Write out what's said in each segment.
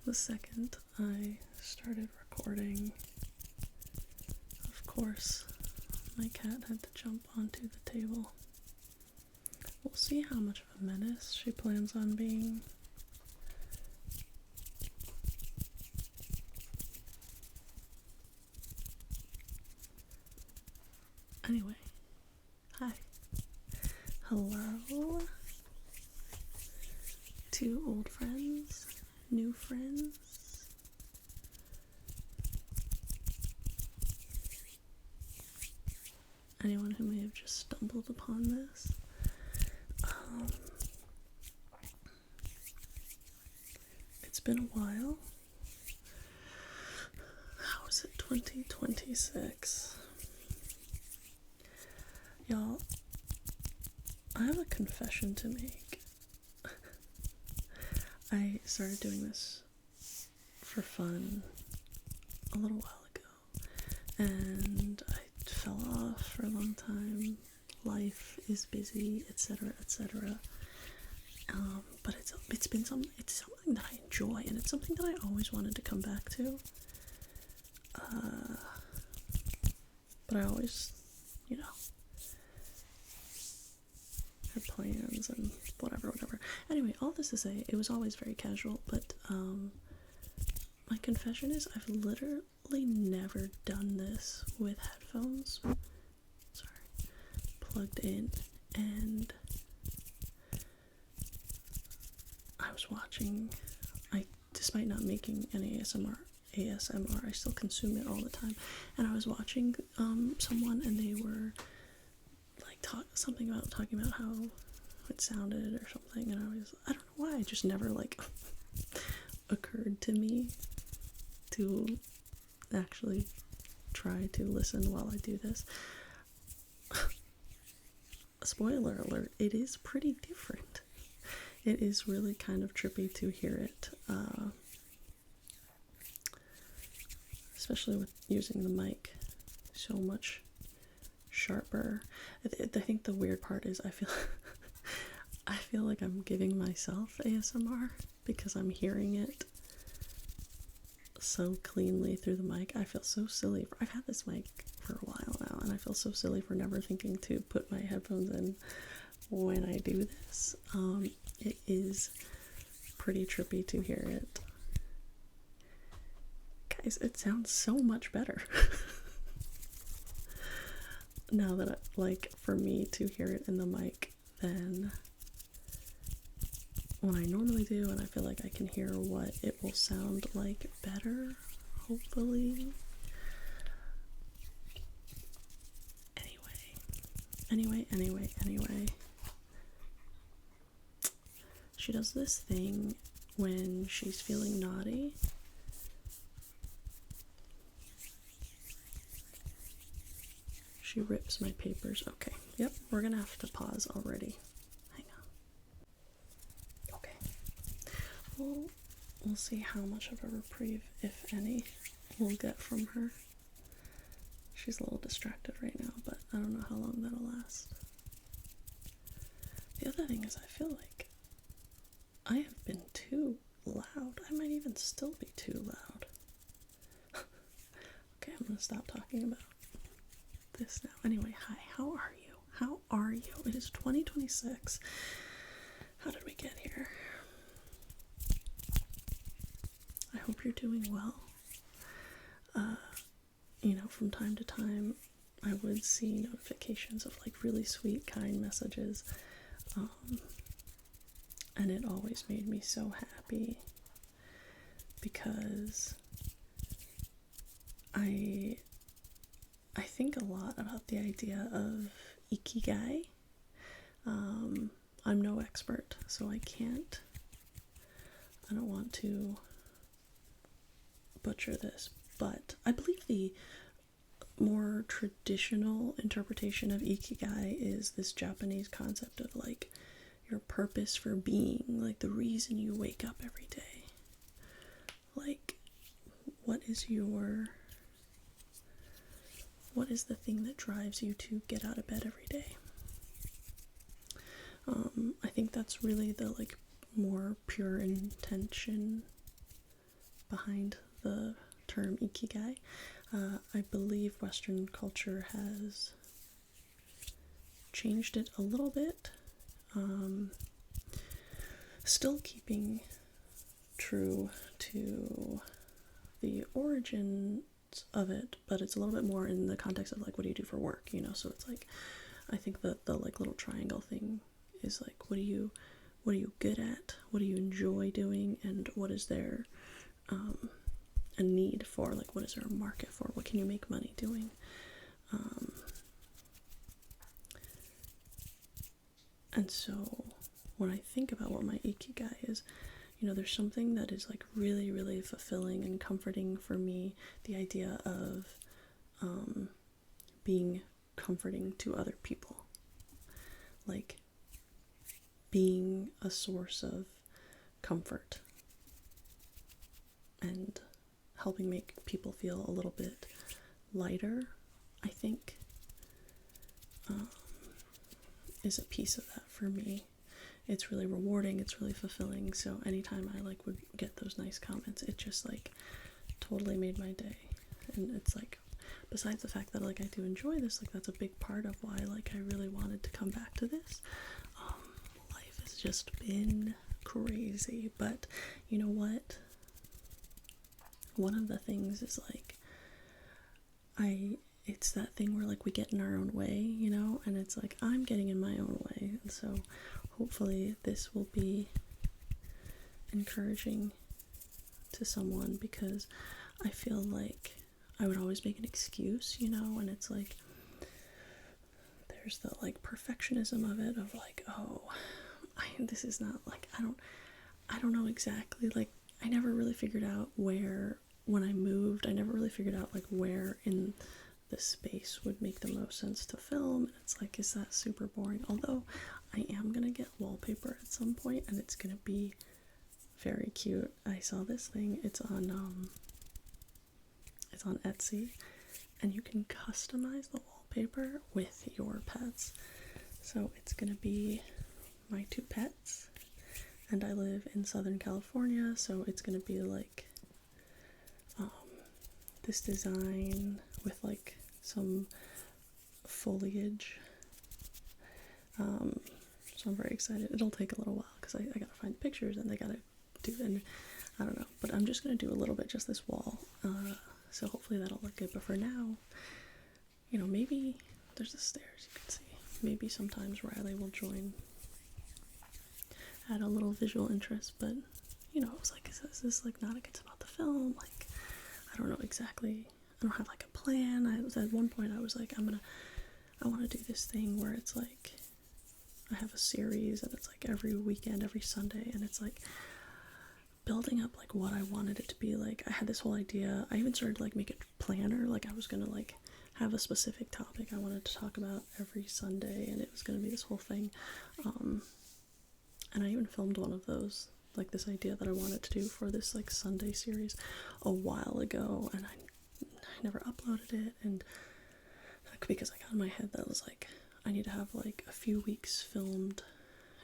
the second I started recording, of course, my cat had to jump onto the table. We'll see how much of a menace she plans on being. Anyway, hi. Hello. Two old friends, new friends. Anyone who may have just stumbled upon this. It's been a while. How is it 2026? Y'all, I have a confession to make. I started doing this for fun a little while ago, and I fell off for a long time. Life is busy, etc., etc. But it's something that I enjoy, and it's something that I always wanted to come back to. But I always, had plans and whatever. Anyway, all this to say, it was always very casual, but my confession is I've literally never done this with headphones plugged in, and I was watching, despite not making any ASMR, I still consume it all the time, and I was watching someone, and they were like talking about how it sounded or something, and I don't know why, it just never like occurred to me to actually try to listen while I do this. Spoiler alert, it is pretty different. It is really kind of trippy to hear it, especially with using the mic so much sharper. I think the weird part is I feel like I'm giving myself ASMR because I'm hearing it so cleanly through the mic. I feel so silly. I've had this mic for a while now, and I feel so silly for never thinking to put my headphones in when I do this. It is pretty trippy to hear it. Guys, it sounds so much better. Now that, for me to hear it in the mic than when I normally do, and I feel like I can hear what it will sound like better, hopefully. Anyway. She does this thing when she's feeling naughty. She rips my papers. Okay, yep, we're gonna have to pause already. Hang on. Okay. We'll see how much of a reprieve, if any, we'll get from her. She's a little distracted right now, but I don't know how long that'll last. The other thing is I feel like I have been too loud. I might even still be too loud. Okay, I'm gonna stop talking about this now. Anyway, hi, how are you? How are you? It is 2026. How did we get here? I hope you're doing well. From time to time, I would see notifications of really sweet, kind messages, and it always made me so happy because I think a lot about the idea of ikigai. I'm no expert, so I don't want to butcher this, but I believe the more traditional interpretation of ikigai is this Japanese concept of your purpose for being, the reason you wake up every day. What is the thing that drives you to get out of bed every day? I think that's really the more pure intention behind the term ikigai. I believe Western culture has changed it a little bit, still keeping true to the origins of it, but it's a little bit more in the context of like, what do you do for work, you know? So it's like, I think that the like little triangle thing is like, what are you good at, what do you enjoy doing, and what is there a need for, like what is there a market for, what can you make money doing. And so when I think about what my ikigai is, you know, there's something that is like really, really fulfilling and comforting for me. The idea of being comforting to other people, like being a source of comfort and helping make people feel a little bit lighter, I think, is a piece of that for me. It's really rewarding, it's really fulfilling. So anytime I like would get those nice comments, it just like totally made my day. And it's like, besides the fact that like I do enjoy this, like that's a big part of why like I really wanted to come back to this. Life has just been crazy, but you know what? One of the things is like, it's that thing where like we get in our own way, you know, and it's like I'm getting in my own way, and so hopefully this will be encouraging to someone, because I feel like I would always make an excuse, you know, and it's like there's the like perfectionism of it, of like, oh, this is not like, I don't know exactly, like I never really figured out where, when I moved, I never really figured out like where in the space would make the most sense to film. And it's like, is that super boring? Although I am gonna get wallpaper at some point, and it's gonna be very cute. I saw this thing, it's on Etsy, and you can customize the wallpaper with your pets. So it's gonna be my two pets, and I live in Southern California, so it's gonna be like this design with like some foliage. So I'm very excited. It'll take a little while because I gotta find pictures and they gotta do it, and I don't know, but I'm just gonna do a little bit, just this wall, so hopefully that'll look good. But for now, you know, maybe there's the stairs you can see, maybe sometimes Riley will join, add a little visual interest. But you know, I was like, is this like not against about the film? Like, I don't know exactly, I don't have like a plan. At one point I was like, I want to do this thing where it's like I have a series and it's like every weekend, every Sunday, and it's like building up like what I wanted it to be. Like I had this whole idea. I even started to like make a planner, like I was gonna like have a specific topic I wanted to talk about every Sunday, and it was gonna be this whole thing. And I even filmed one of those, like this idea that I wanted to do for this like Sunday series a while ago, and I never uploaded it, and because I got in my head that was like, I need to have like a few weeks filmed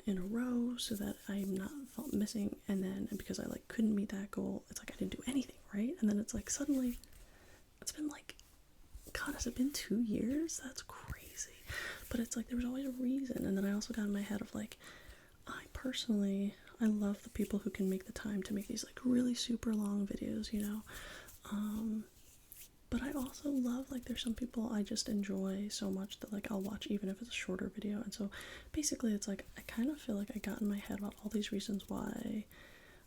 in a row so that I'm not felt missing. And then, and because I like couldn't meet that goal, it's like I didn't do anything, right? And then it's like suddenly it's been like, God, has it been 2 years? That's crazy. But it's like there was always a reason. And then I also got in my head of like, I love the people who can make the time to make these like really super long videos, you know. But I also love, like, there's some people I just enjoy so much that like I'll watch even if it's a shorter video. And so basically it's like I kind of feel like I got in my head about all these reasons why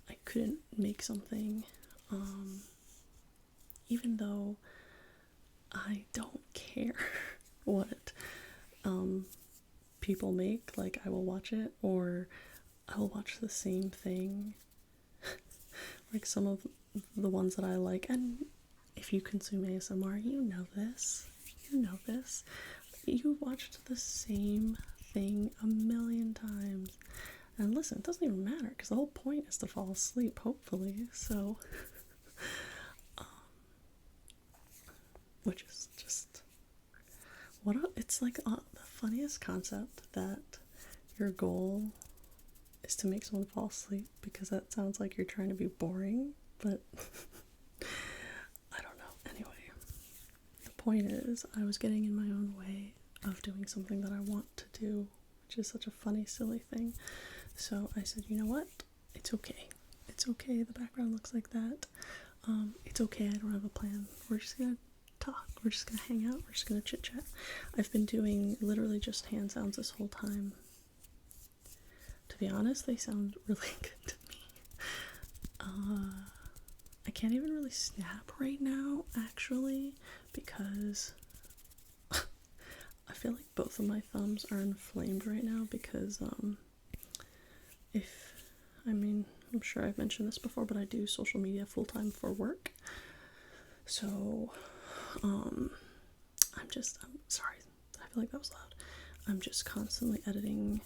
I couldn't make something, even though I don't care what people make. Like I will watch it, or I will watch the same thing. Like some of the ones that I like, and if you consume ASMR, you know this. You watched the same thing a million times. And listen, it doesn't even matter, because the whole point is to fall asleep, hopefully. So, which is just, it's like the funniest concept that your goal is to make someone fall asleep, because that sounds like you're trying to be boring. but I don't know. Anyway, the point is, I was getting in my own way of doing something that I want to do, which is such a funny, silly thing. So I said, you know what? It's okay. It's okay. The background looks like that. It's okay. I don't have a plan. We're just gonna talk. We're just gonna hang out. We're just gonna chit chat. I've been doing literally just hand sounds this whole time. To be honest, they sound really good to me. I can't even really snap right now, actually, because I feel like both of my thumbs are inflamed right now because, I'm sure I've mentioned this before, but I do social media full-time for work. So, I'm sorry, I feel like that was loud. I'm just constantly editing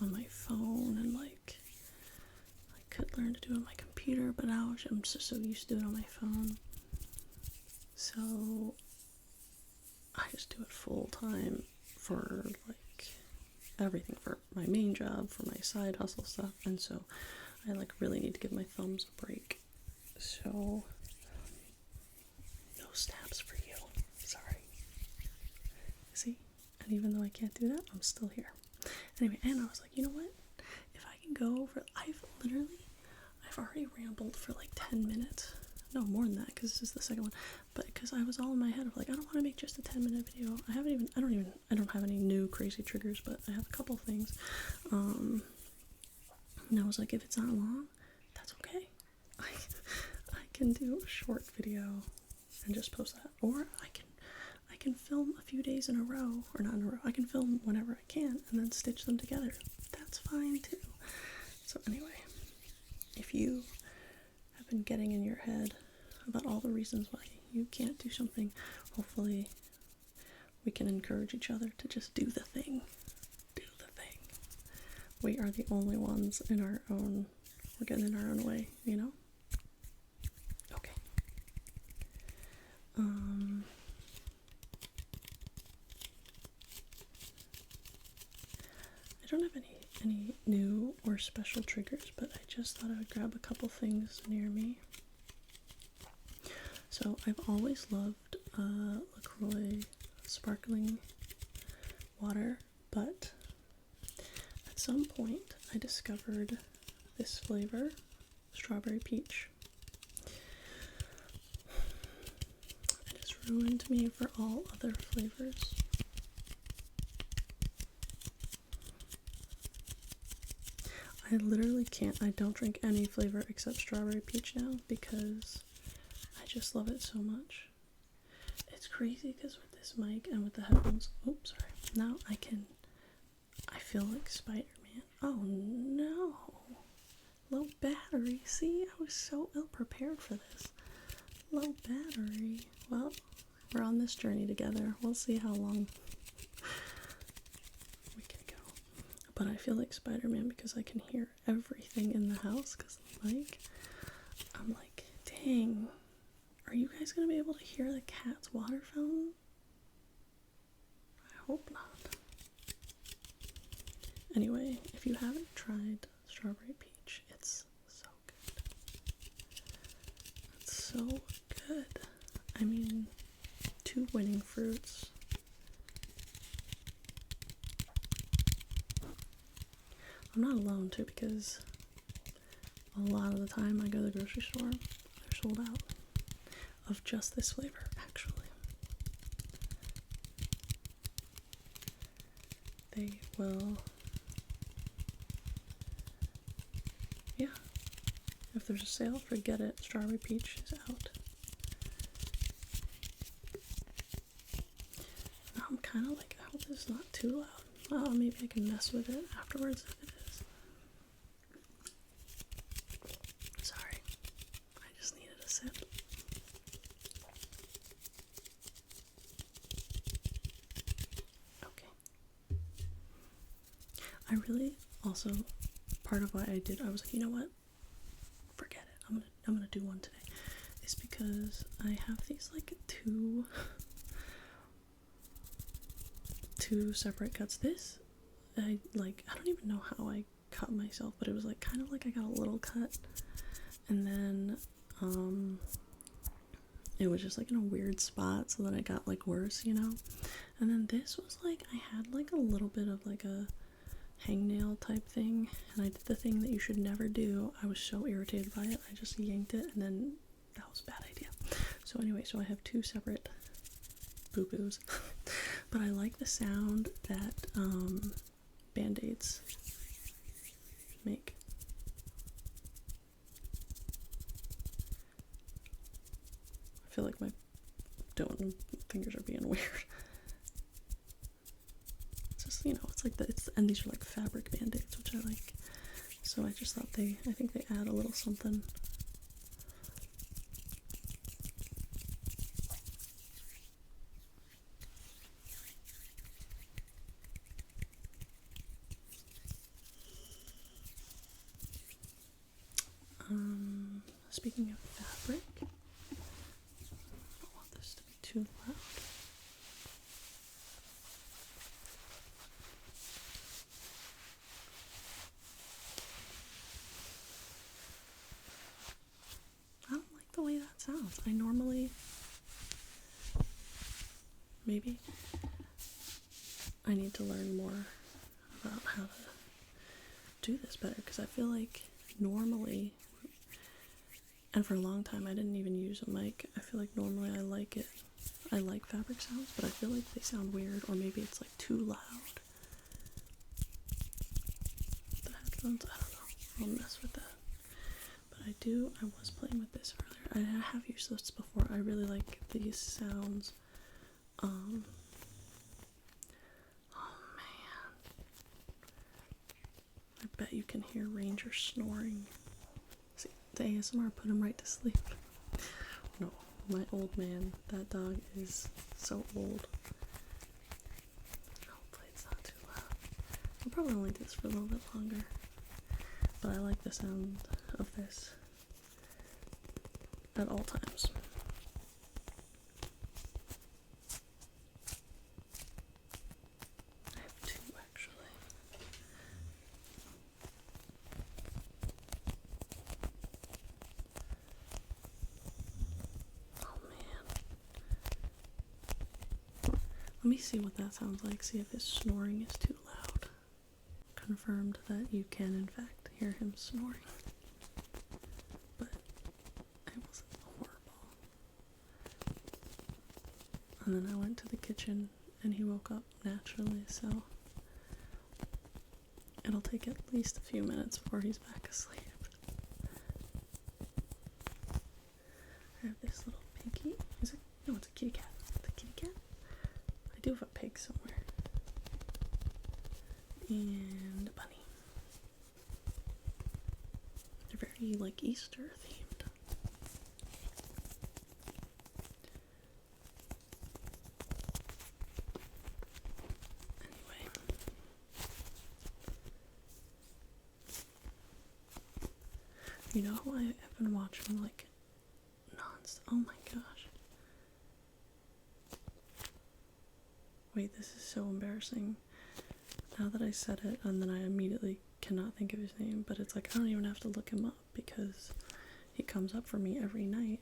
on my phone, and like, I could learn to do it on my computer, but now I'm just so used to it on my phone. So, I just do it full-time for like everything, for my main job, for my side hustle stuff, and so I like really need to give my thumbs a break. So no snaps for you. Sorry. See? And even though I can't do that, I'm still here. Anyway, and I was like, you know what? If I can go over, I've already rambled for like 10 minutes. No, more than that, because this is the second one. But because I was all in my head of like, I don't want to make just a 10-minute video. I don't have any new crazy triggers, but I have a couple things. And I was like, if it's not long, that's okay. I can do a short video and just post that. Or I can film a few days in a row, or not in a row. I can film whenever I can and then stitch them together. That's fine too. So anyway, if you have been getting in your head about all the reasons why you can't do something, hopefully we can encourage each other to just do the thing. Do the thing. We are the only ones we're getting in our own way, you know? Okay. I don't have any new or special triggers, but I just thought I would grab a couple things near me. So I've always loved LaCroix sparkling water, but at some point I discovered this flavor, strawberry peach. It has ruined me for all other flavors. I literally I don't drink any flavor except strawberry peach now because I just love it so much. It's crazy because with this mic and with the headphones, oops, sorry, now I feel like Spider-Man. Oh no, low battery. See, I was so ill prepared for this. Low battery. Well, we're on this journey together. We'll see how long we can go. But I feel like Spider-Man because I can hear everything in the house because of the mic. I'm like, dang, are you guys gonna be able to hear the cat's water fountain? I hope not. Anyway, if you haven't tried strawberry peach, it's so good. It's so good. I mean, 2 winning fruits. I'm not alone too because a lot of the time I go to the grocery store, they're sold out of just this flavor, actually. They will, yeah, if there's a sale, forget it, strawberry peach is out. Now I'm kind of like, I hope this is not too loud. Oh, maybe I can mess with it afterwards if it is. Sorry, I just needed a sip. Okay. I really also, part of why I was like, you know what? Forget it. I'm gonna do one today. Is because I have these like two separate cuts. This, I don't even know how I cut myself, but it was like kind of like I got a little cut, and then it was just like in a weird spot, so then it got like worse, you know. And then this was like, I had like a little bit of like a hangnail type thing, and I did the thing that you should never do. I was so irritated by it, I just yanked it, and then that was a bad idea. So anyway, so I have two separate boo-boos. But I like the sound that Band-Aids make. I feel like my fingers are being weird. It's just, you know, it's like and these are like fabric Band-Aids, which I like. So I just thought I think they add a little something. Speaking of fabric, I don't want this to be too loud. I don't like the way that sounds. I normally, maybe I need to learn more about how to do this better, because I feel like normally, and for a long time I didn't even use a mic, I feel like normally I like it. I like fabric sounds, but I feel like they sound weird, or maybe it's like too loud. The headphones, I don't know, I'll mess with that. But I was playing with this earlier. I have used this before. I really like these sounds. Oh man. I bet you can hear Ranger snoring. See, the ASMR put him right to sleep. No, my old man, that dog is so old. Hopefully it's not too loud. I'll probably only do this for a little bit longer. But I like the sound of this at all times. I have two actually. Oh man. Let me see what that sounds like, see if his snoring is too loud. Confirmed that you can in fact hear him snoring. But it wasn't horrible. And then I went to the kitchen and he woke up naturally, so it'll take at least a few minutes before he's back asleep. I have this little piggy. Is it? No, it's a kitty cat. The kitty cat? I do have a pig somewhere. And a bunny. They're very, like, Easter themed. Anyway. You know who I have been watching, like, non-stop? Oh my gosh. Wait, this is so embarrassing. Now that I said it, and then I immediately cannot think of his name, but it's like I don't even have to look him up because he comes up for me every night.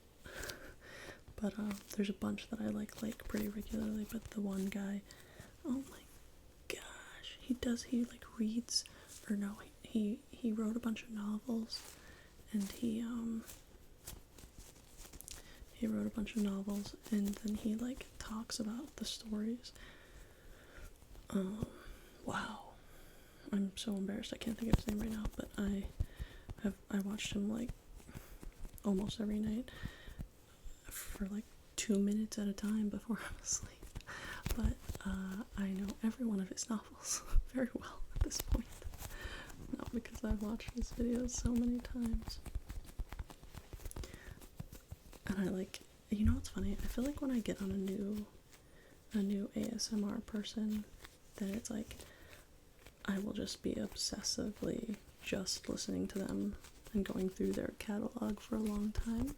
But there's a bunch that I like pretty regularly, but the one guy, oh my gosh, he like reads, or no, he wrote a bunch of novels, and he wrote a bunch of novels, and then he like talks about the stories. Wow. I'm so embarrassed I can't think of his name right now, but I watched him like almost every night for like 2 minutes at a time before I'm asleep. But I know every one of his novels very well at this point. No, because I've watched his videos so many times. And I like, you know what's funny? I feel like when I get on a new ASMR person, that it's like I will just be obsessively just listening to them and going through their catalog for a long time.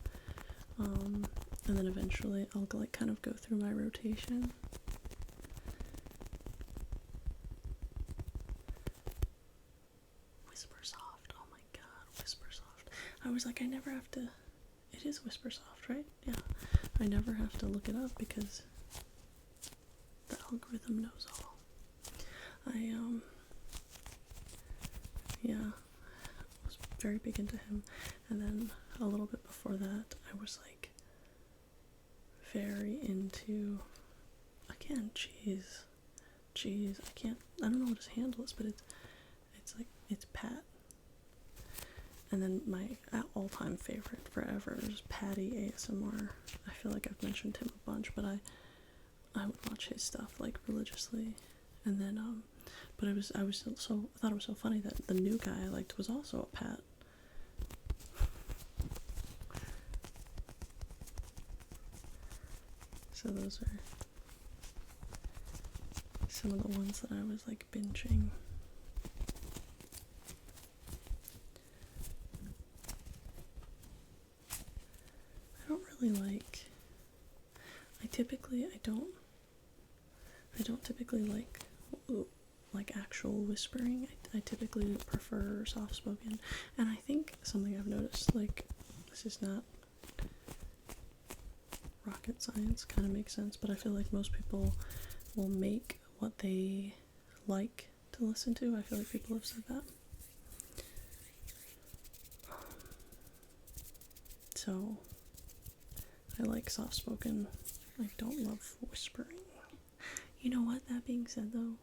And then eventually I'll like kind of go through my rotation. Whisper Soft, oh my god, Whisper Soft. I was like, I never have to, it it is Whispersoft, right? Yeah. I never have to look it up because the algorithm knows all. Yeah, was very big into him. And then a little bit before that, I was like very into, again, cheese. I don't know what his handle is, but it's Pat. And then my all-time favorite forever is Patty ASMR. I feel like I've mentioned him a bunch, but I would watch his stuff like religiously. And then but I thought it was so funny that the new guy I liked was also a Pat. So those are some of the ones that I was like binging. I don't really like, I don't typically like actual whispering. I typically prefer soft spoken. And I think something I've noticed, like, this is not rocket science, kind of makes sense, but I feel like most people will make what they like to listen to. I feel like people have said that. So I like soft spoken. I don't love whispering. You know what, that being said though,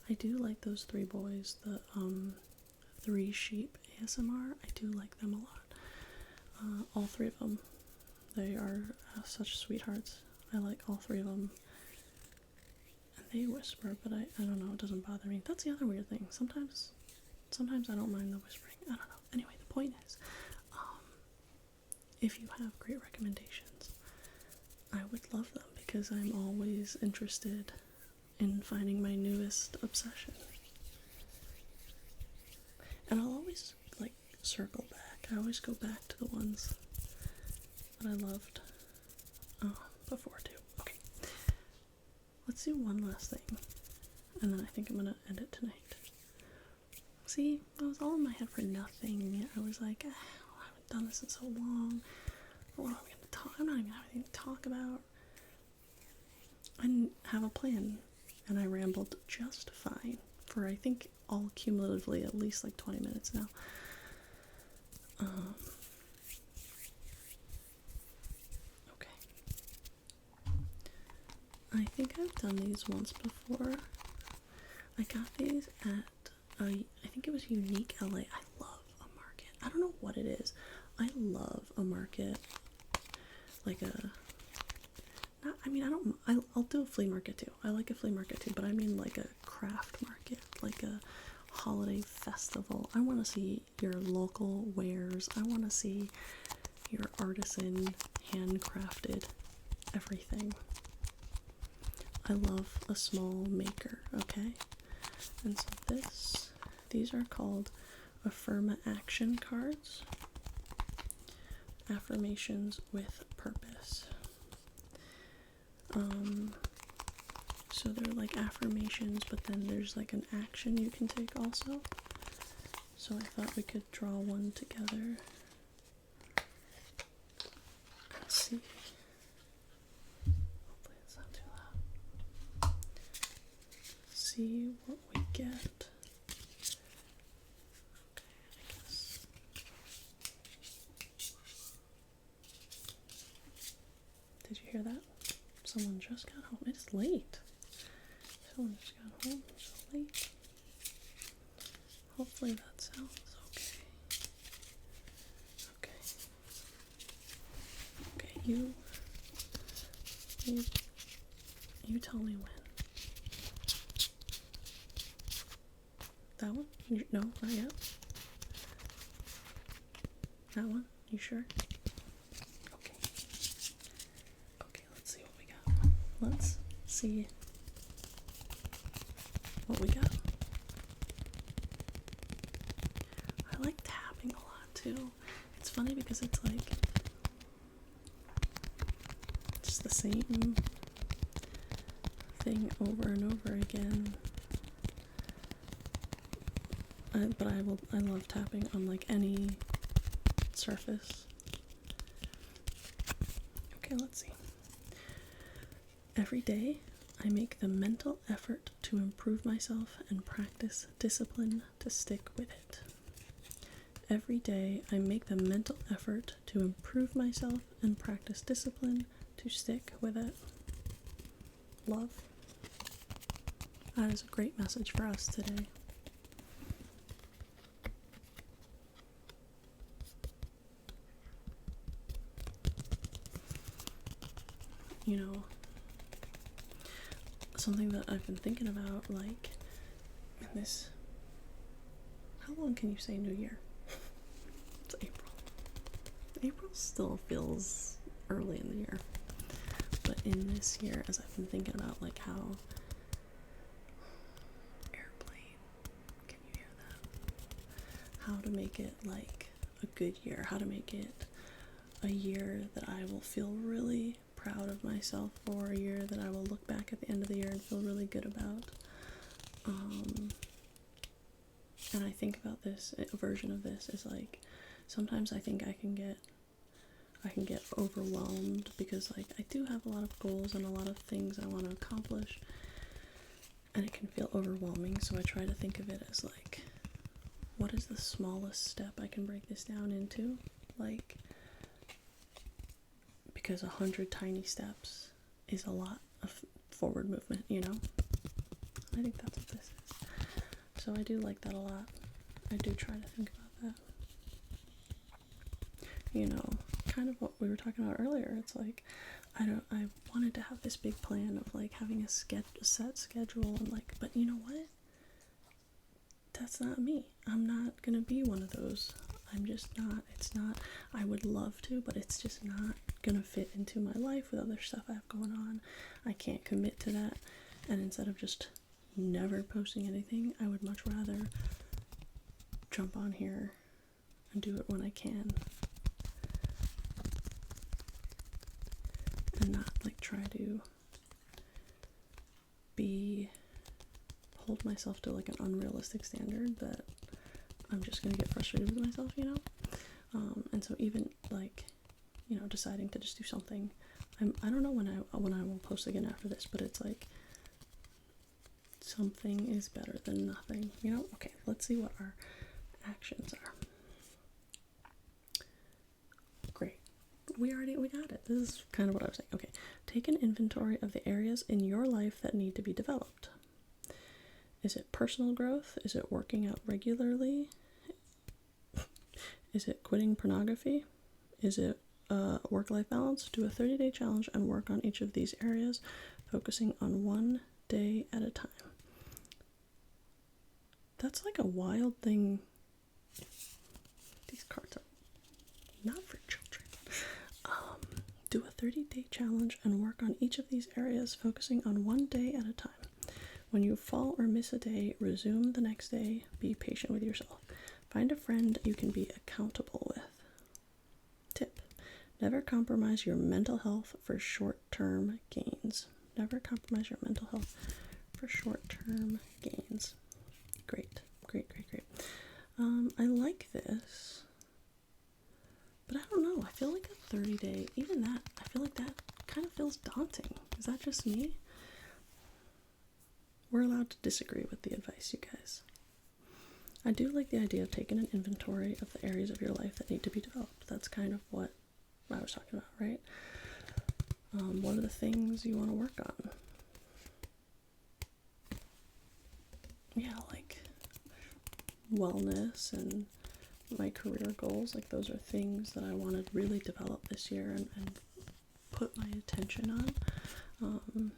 I do like those three boys, the Three Sheep ASMR. I do like them a lot. All three of them. They are such sweethearts. I like all three of them. And they whisper, but I don't know, it doesn't bother me. That's the other weird thing. Sometimes I don't mind the whispering. I don't know. Anyway, the point is, if you have great recommendations, I would love them because I'm always interested in finding my newest obsession. And I'll always, like, circle back. I always go back to the ones that I loved before, too. Okay. Let's do one last thing. And then I think I'm gonna end it tonight. See, that was all in my head for nothing. I was like, I haven't done this in so long. What are we gonna talk? I'm not even having anything to talk about. I didn't have a plan. And I rambled just fine for, I think, all cumulatively at least like 20 minutes now. Okay. I think I've done these once before. I got these at, I think it was Unique LA. I love a market. I don't know what it is. I love a market. Like a, not, I mean, I'll do a flea market too. I like a flea market too, but I mean like a craft market, like a holiday festival. I want to see your local wares. I want to see your artisan, handcrafted everything. I love a small maker, okay? And so these are called Affirma Action Cards. Affirmations with purpose. So they're like affirmations, but then there's like an action you can take also. So I thought we could draw one together. Let's see. Hopefully it's not too loud. See what we get. Okay, I guess. Did you hear that? Someone just got home. It's late. Someone just got home. It's late. Hopefully that sounds okay. Okay. Okay, you tell me when. That one? No, not yet. That one? You sure? Okay. Okay, let's see what we got. Let's see what we got. I like tapping a lot too. It's funny because it's like just the same thing over and over again. But I love tapping on like any surface. Okay, let's see. Every day, I make the mental effort to improve myself and practice discipline to stick with it. Every day, I make the mental effort to improve myself and practice discipline to stick with it. Love. That is a great message for us today. You know, something that I've been thinking about, like, in this, how long can you say New Year? It's April. April still feels early in the year. But in this year, as I've been thinking about, like, how airplane, can you hear that? How to make it, like, a good year. How to make it a year that I will feel really proud of myself for, a year that I will look back at the end of the year and feel really good about. And I think about this, a version of this is like, sometimes I think I can get overwhelmed because, like, I do have a lot of goals and a lot of things I want to accomplish, and it can feel overwhelming. So I try to think of it as like, what is the smallest step I can break this down into? Like, because 100 tiny steps is a lot of forward movement, you know? I think that's what this is. So I do like that a lot. I do try to think about that. You know, kind of what we were talking about earlier. It's like, I wanted to have this big plan of, like, having a set schedule and, like, but you know what? That's not me. I'm not gonna be one of those. I'm just not. It's not. I would love to, but it's just not gonna fit into my life with other stuff I have going on. I can't commit to that. And instead of just never posting anything, I would much rather jump on here and do it when I can. And not, like, try to hold myself to, like, an unrealistic standard that I'm just gonna get frustrated with myself, you know? And so even, like, you know, deciding to just do something, I don't know when I will post again after this, but it's like, something is better than nothing, you know? Okay, let's see what our actions are. Great. We got it. This is kind of what I was saying. Okay, take an inventory of the areas in your life that need to be developed. Is it personal growth? Is it working out regularly? Is it quitting pornography? Is it work-life balance? Do a 30-day challenge and work on each of these areas, focusing on one day at a time. That's like a wild thing. These cards are not for children. Do a 30-day challenge and work on each of these areas, focusing on one day at a time. When you fall or miss a day, resume the next day. Be patient with yourself. Find a friend you can be accountable with. Tip: never compromise your mental health for short-term gains. Never compromise your mental health for short-term gains. Great. I like this, but I don't know. I feel like a 30-day, even that, I feel like that kind of feels daunting. Is that just me? We're allowed to disagree with the advice, you guys. I do like the idea of taking an inventory of the areas of your life that need to be developed. That's kind of what I was talking about, right? What are the things you want to work on? Yeah, like wellness and my career goals. Like, those are things that I want to really develop this year and put my attention on.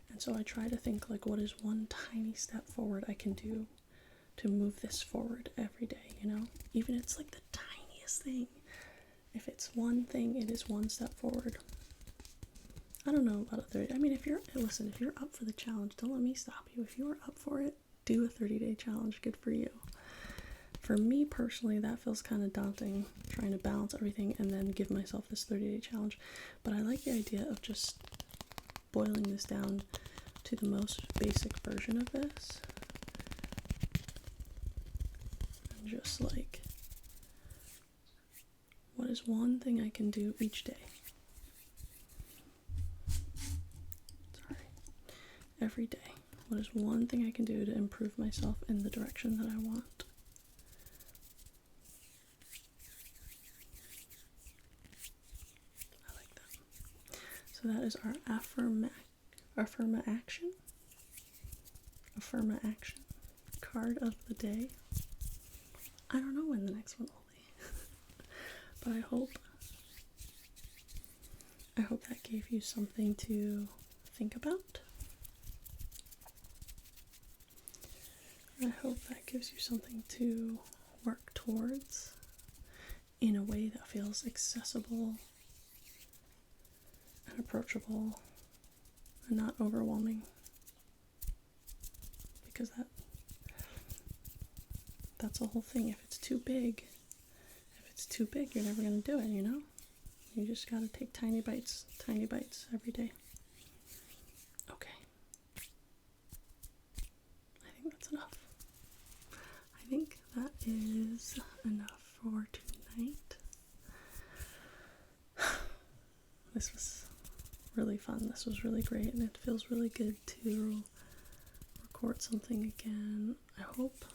And so I try to think, like, what is one tiny step forward I can do to move this forward every day, you know? Even if it's like the tiniest thing. If it's one thing, it is one step forward. I don't know about a 30. I mean, if you're up for the challenge, don't let me stop you. If you're up for it, do a 30-day challenge. Good for you. For me personally, that feels kind of daunting, trying to balance everything and then give myself this 30-day challenge. But I like the idea of just boiling this down to the most basic version of this. And just like, what is one thing I can do each day? Sorry. Every day. What is one thing I can do to improve myself in the direction that I want? I like that. So that is our affirma action. Affirma action card of the day. I don't know when the next one will be. But I hope that gave you something to think about. I hope that gives you something to work towards in a way that feels accessible and approachable and not overwhelming. Because that's the whole thing. If it's too big, you're never going to do it, you know? You just got to take tiny bites every day. Okay. I think that's enough. I think that is enough for tonight. This was really fun. This was really great, and it feels really good to record something again. I hope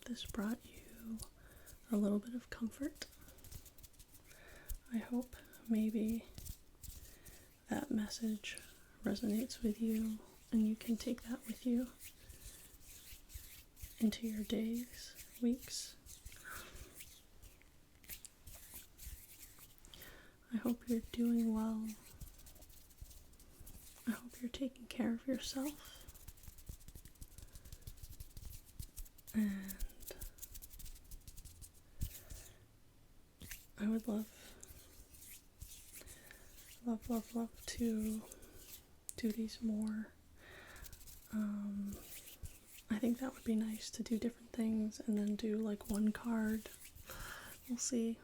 this brought you a little bit of comfort. I hope maybe that message resonates with you and you can take that with you into your days, weeks. I hope you're doing well. I hope you're taking care of yourself. And I would love to do these more. I think that would be nice to do different things and then do like one card. We'll see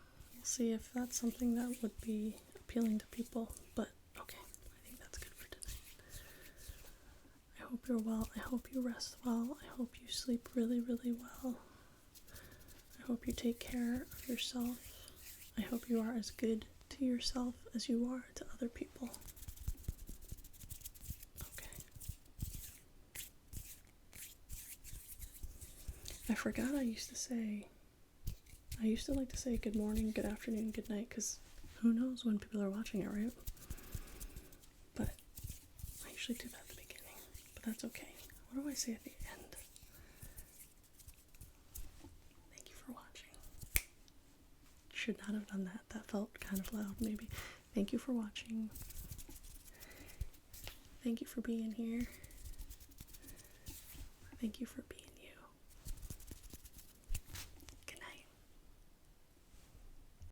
if that's something that would be appealing to people, but okay, I think that's good for tonight. I hope you're well. I hope you rest well. I hope you sleep really, really well. I hope you take care of yourself. I hope you are as good to yourself as you are to other people. Okay. I forgot I used to like to say good morning, good afternoon, good night, because who knows when people are watching it, right? But I usually do that at the beginning, but that's okay. What do I say at the end? Thank you for watching. Should not have done that. That felt kind of loud, maybe. Thank you for watching. Thank you for being here. Thank you for being